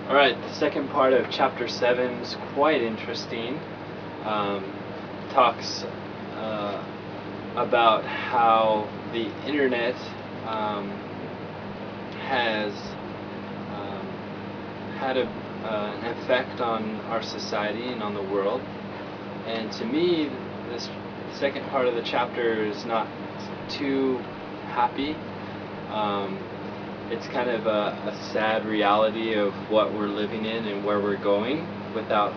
Alright, the second part of chapter 7 is quite interesting. Talks about how the internet has had an effect on our society and on the world. And to me, this second part of the chapter is not too happy. It's kind of a sad reality of what we're living in and where we're going without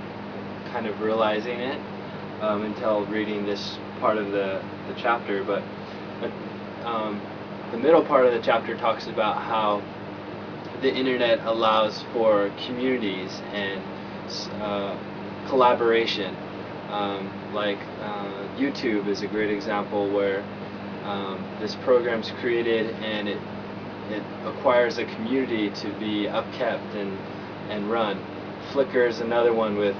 kind of realizing it until reading this part of the chapter. But the middle part of the chapter talks about how the internet allows for communities and collaboration. Like YouTube is a great example where this program's created and it acquires a community to be upkept and run. Flickr is another one with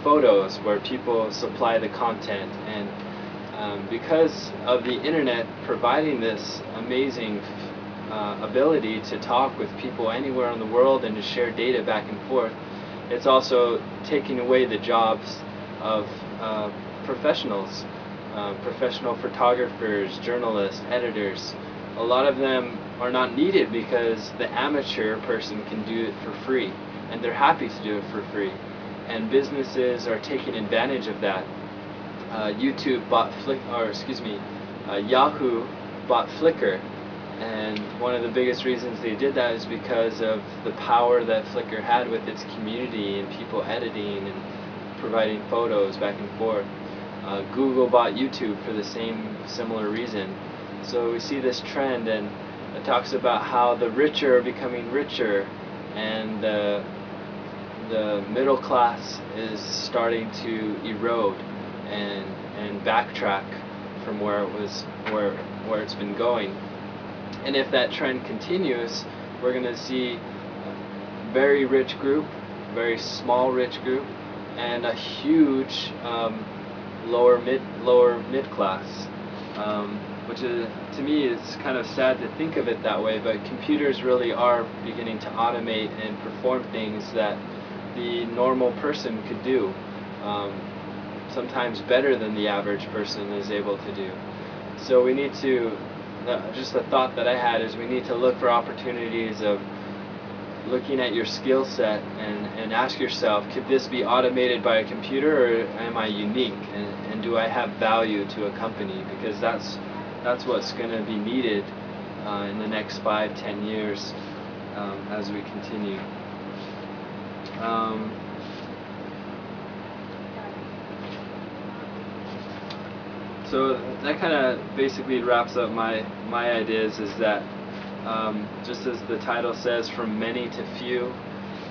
photos where people supply the content, and because of the internet providing this amazing ability to talk with people anywhere in the world and to share data back and forth, it's also taking away the jobs of professionals, professional photographers, journalists, editors. A lot of them are not needed because the amateur person can do it for free, and they're happy to do it for free. And businesses are taking advantage of that. Yahoo bought Flickr, and one of the biggest reasons they did that is because of the power that Flickr had with its community and people editing and providing photos back and forth. Google bought YouTube for the similar reason. So we see this trend, and it talks about how the richer are becoming richer, and the middle class is starting to erode and backtrack from where it's been going. And if that trend continues, we're going to see a very rich group, very small rich group, and a huge lower mid class. Which is, to me, it's kind of sad to think of it that way, but computers really are beginning to automate and perform things that the normal person could do, sometimes better than the average person is able to do. So we need to, just a thought that I had is we need to look for opportunities of looking at your skill set and ask yourself, could this be automated by a computer, or am I unique, and do I have value to a company? Because that's what's going to be needed in the next 5-10 years as we continue. So that kind of basically wraps up my ideas, is that just as the title says, from many to few,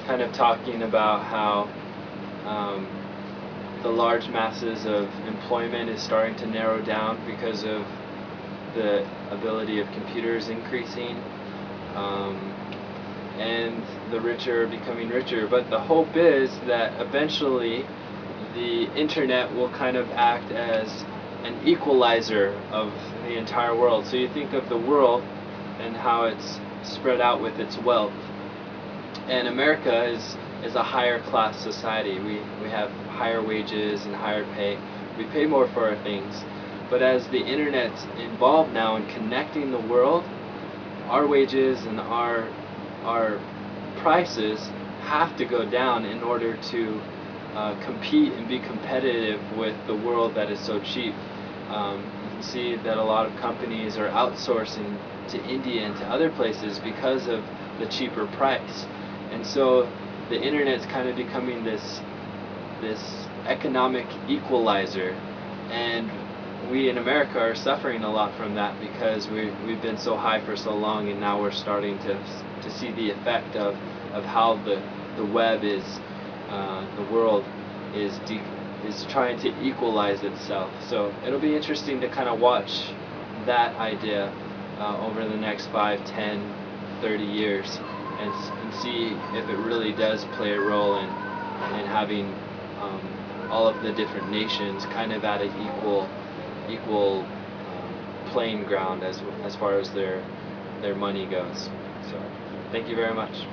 kind of talking about how the large masses of employment is starting to narrow down because of the ability of computers increasing, and the richer are becoming richer. But the hope is that eventually the internet will kind of act as an equalizer of the entire world. So you think of the world and how it's spread out with its wealth. And America is a higher class society. We have higher wages and higher pay. We pay more for our things. But as the internet's involved now in connecting the world, our wages and our prices have to go down in order to compete and be competitive with the world that is so cheap. You can see that a lot of companies are outsourcing to India and to other places because of the cheaper price. And so the internet's kind of becoming this economic equalizer, and we in America are suffering a lot from that because we've been so high for so long, and now we're starting to see the effect of how the web is, the world is trying to equalize itself. So it'll be interesting to kind of watch that idea over the next 5, 10, 30 years and see if it really does play a role in having all of the different nations kind of at an equal playing ground as far as their money goes. So thank you very much.